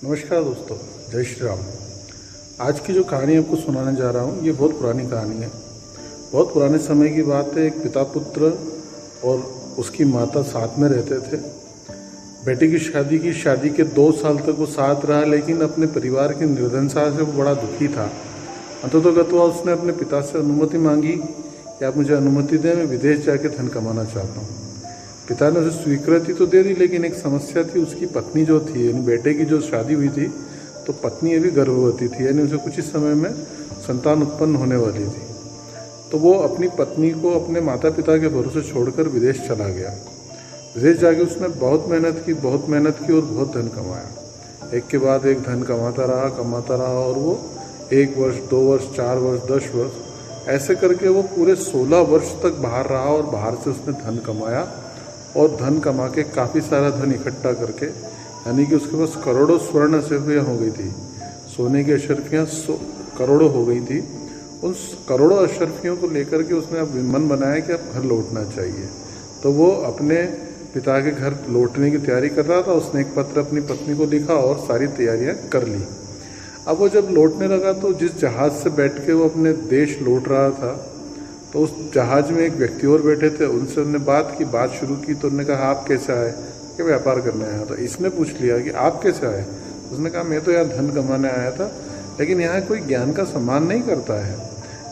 नमस्कार दोस्तों, जय श्री राम। आज की जो कहानी आपको सुनाने जा रहा हूँ ये बहुत पुरानी कहानी है। बहुत पुराने समय की बात है। एक पिता पुत्र और उसकी माता साथ में रहते थे। बेटी की शादी के 2 साल तक वो साथ रहा, लेकिन अपने परिवार की निर्धनता से वो बड़ा दुखी था। अंततोगत्वा उसने अपने पिता से अनुमति मांगी कि आप मुझे अनुमति दें, मैं विदेश जाके धन कमाना चाहता हूँ। पिता ने उसे स्वीकृति तो दे दी, लेकिन एक समस्या थी। उसकी पत्नी जो थी, यानी बेटे की जो शादी हुई थी, तो पत्नी अभी गर्भवती थी, यानी उसे कुछ ही समय में संतान उत्पन्न होने वाली थी। तो वो अपनी पत्नी को अपने माता पिता के भरोसे छोड़कर विदेश चला गया। विदेश जाके उसने बहुत मेहनत की और बहुत धन कमाया। एक के बाद एक धन कमाता रहा और वो 1 वर्ष, 2 वर्ष, 4 वर्ष, 10 वर्ष ऐसे करके वो पूरे 16 वर्ष तक बाहर रहा और बाहर से उसने धन कमाया। और धन कमा के काफ़ी सारा धन इकट्ठा करके, यानी कि उसके पास करोड़ों स्वर्ण अशर्फियाँ हो गई थी। सोने की अशर्फियाँ करोड़ों हो गई थी। उन करोड़ों अशर्फियों को लेकर के उसने अब मन बनाया कि अब घर लौटना चाहिए। तो वो अपने पिता के घर लौटने की तैयारी कर रहा था। उसने एक पत्र अपनी पत्नी को लिखा और सारी तैयारियां कर ली। अब वो जब लौटने लगा तो जिस जहाज़ से बैठ के वो अपने देश लौट रहा था, तो उस जहाज़ में एक व्यक्ति और बैठे थे। उनसे उन्होंने बात शुरू की। तो उन्होंने कहा, आप कैसे आए? कि व्यापार करने आया। तो इसने पूछ लिया कि आप कैसे आए? उसने कहा, मैं तो यहाँ धन कमाने आया था, लेकिन यहाँ कोई ज्ञान का सम्मान नहीं करता है।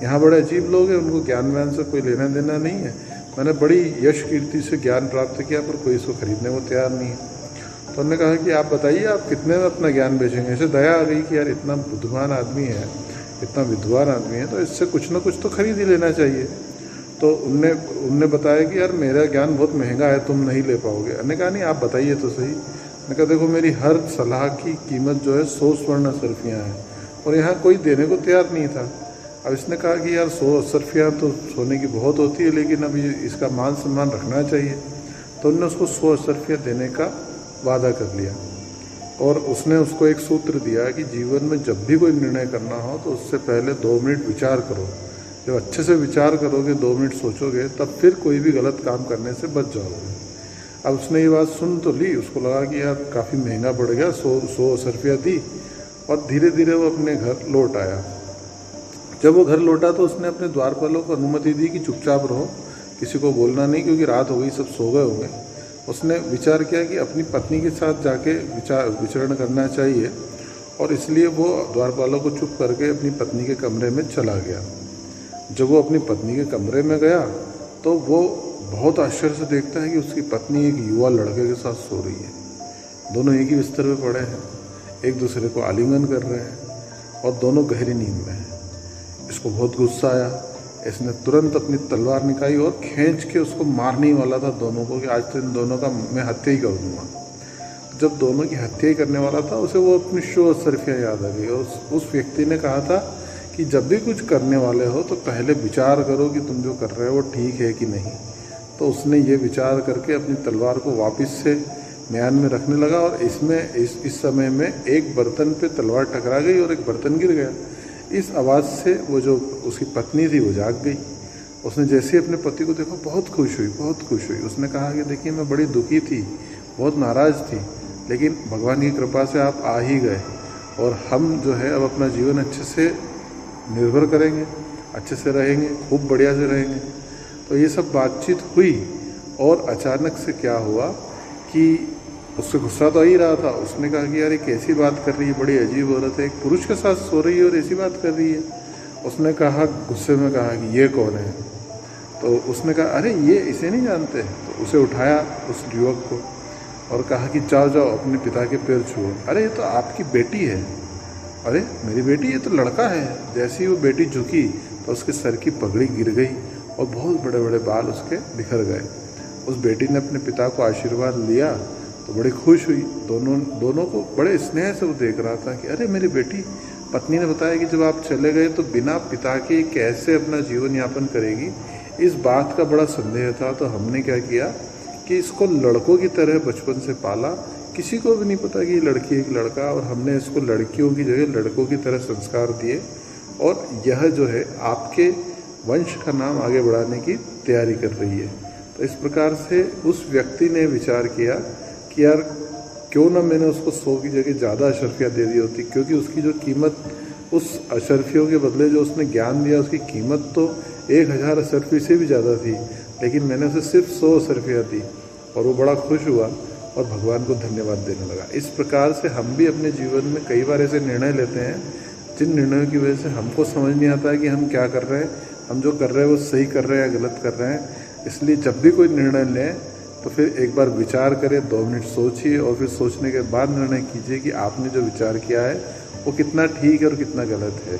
यहाँ बड़े अजीब लोग हैं, उनको ज्ञान व्यान से कोई लेना देना नहीं है। मैंने बड़ी यश कीर्ति से ज्ञान प्राप्त किया, पर कोई इसको खरीदने को तैयार नहीं है। तो उन्होंने कहा कि आप बताइए, आप कितने में अपना ज्ञान बेचेंगे? ऐसे दया आ गई कि यार इतना बुद्धिमान आदमी है, इतना विद्वान आदमी है, तो इससे कुछ ना कुछ तो खरीद ही लेना चाहिए। तो उनने बताया कि यार मेरा ज्ञान बहुत महंगा है, तुम नहीं ले पाओगे। उन्होंने कहा, नहीं आप बताइए तो सही। मैंने कहा, देखो मेरी हर सलाह की कीमत जो है 100 स्वर्ण अशर्फियाँ हैं, और यहाँ कोई देने को तैयार नहीं था। अब इसने कहा कि यार 100 अशर्फियाँ तो सोने की बहुत होती है, लेकिन अभी इसका मान सम्मान रखना चाहिए। तो उन्होंने उसको 100 अशर्फियाँ देने का वादा कर लिया। और उसने उसको एक सूत्र दिया कि जीवन में जब भी कोई निर्णय करना हो तो उससे पहले 2 मिनट विचार करो। जब अच्छे से विचार करोगे, 2 मिनट सोचोगे, तब फिर कोई भी गलत काम करने से बच जाओगे। अब उसने ये बात सुन तो ली। उसको लगा कि यार काफ़ी महंगा पड़ गया। 100 अशर्फियाँ दी और धीरे धीरे वो अपने घर लौट आया। जब वो घर लौटा तो उसने अपने द्वारपालों को अनुमति दी कि चुपचाप रहो, किसी को बोलना नहीं, क्योंकि रात हो गई, सब सो गए होंगे। उसने विचार किया कि अपनी पत्नी के साथ जाके विचरण करना चाहिए, और इसलिए वो द्वारपालों को चुप करके अपनी पत्नी के कमरे में चला गया। जब वो अपनी पत्नी के कमरे में गया तो वो बहुत आश्चर्य से देखता है कि उसकी पत्नी एक युवा लड़के के साथ सो रही है। दोनों एक ही बिस्तर पे पड़े हैं, एक दूसरे को आलिंगन कर रहे हैं और दोनों गहरी नींद में हैं। इसको बहुत गुस्सा आया। इसने तुरंत अपनी तलवार निकाली और खींच के उसको मारने वाला था दोनों को, कि आज तो इन दोनों का मैं हत्या ही कर दूँगा। जब दोनों की हत्या ही करने वाला था, उसे वो अपनी 100 अशर्फियाँ याद आ गई। और उस व्यक्ति ने कहा था कि जब भी कुछ करने वाले हो तो पहले विचार करो कि तुम जो कर रहे हो वो ठीक है कि नहीं। तो उसने ये विचार करके अपनी तलवार को वापस से म्यान में रखने लगा, और इस समय में एक बर्तन पे तलवार टकरा गई और एक बर्तन गिर गया। इस आवाज़ से वो जो उसकी पत्नी थी वो जाग गई। उसने जैसे ही अपने पति को देखा, बहुत खुश हुई। उसने कहा कि देखिए, मैं बड़ी दुखी थी, बहुत नाराज़ थी, लेकिन भगवान की कृपा से आप आ ही गए, और हम जो है अब अपना जीवन अच्छे से निर्भर करेंगे, अच्छे से रहेंगे, खूब बढ़िया से रहेंगे। तो ये सब बातचीत हुई, और अचानक से क्या हुआ कि उससे गुस्सा तो आ ही रहा था। उसने कहा कि यार ये कैसी बात कर रही है, बड़ी अजीब औरत है, एक पुरुष के साथ सो रही है और ऐसी बात कर रही है। उसने कहा, गुस्से में कहा कि ये कौन है? तो उसने कहा, अरे ये इसे नहीं जानते? तो उसे उठाया उस युवक को और कहा कि जाओ अपने पिता के पैर छुओ। अरे ये तो आपकी बेटी है। अरे मेरी बेटी? ये तो लड़का है। जैसे ही वो बेटी झुकी तो उसके सर की पगड़ी गिर गई और बहुत बड़े बड़े बाल उसके बिखर गए। उस बेटी ने अपने पिता को आशीर्वाद लिया तो बड़ी खुश हुई। दोनों को बड़े स्नेह से वो देख रहा था कि अरे मेरी बेटी। पत्नी ने बताया कि जब आप चले गए तो बिना पिता के कैसे अपना जीवन यापन करेगी, इस बात का बड़ा संदेह था। तो हमने क्या किया कि इसको लड़कों की तरह बचपन से पाला, किसी को भी नहीं पता कि ये लड़की है कि लड़का, और हमने इसको लड़कियों की जगह लड़कों की तरह संस्कार दिए, और यह जो है आपके वंश का नाम आगे बढ़ाने की तैयारी कर रही है। तो इस प्रकार से उस व्यक्ति ने विचार किया कि यार क्यों ना मैंने उसको 100 की जगह ज़्यादा अशरफियाँ दे दी होती, क्योंकि उसकी जो कीमत, उस अशरफियों के बदले जो उसने ज्ञान दिया उसकी कीमत तो 1000 अशरफी से भी ज़्यादा थी, लेकिन मैंने उसे सिर्फ 100 अशरफियाँ दी और वो बड़ा खुश हुआ और भगवान को धन्यवाद देने लगा। इस प्रकार से हम भी अपने जीवन में कई बार ऐसे निर्णय लेते हैं जिन निर्णयों की वजह से हमको समझ नहीं आता है कि हम क्या कर रहे हैं, हम जो कर रहे हैं वो सही कर रहे हैं या गलत कर रहे हैं। इसलिए जब भी कोई निर्णय लें तो फिर एक बार विचार करें, 2 मिनट सोचिए और फिर सोचने के बाद निर्णय कीजिए कि आपने जो विचार किया है वो कितना ठीक है और कितना गलत है।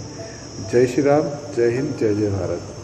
जय श्री राम, जय हिंद, जय जय भारत।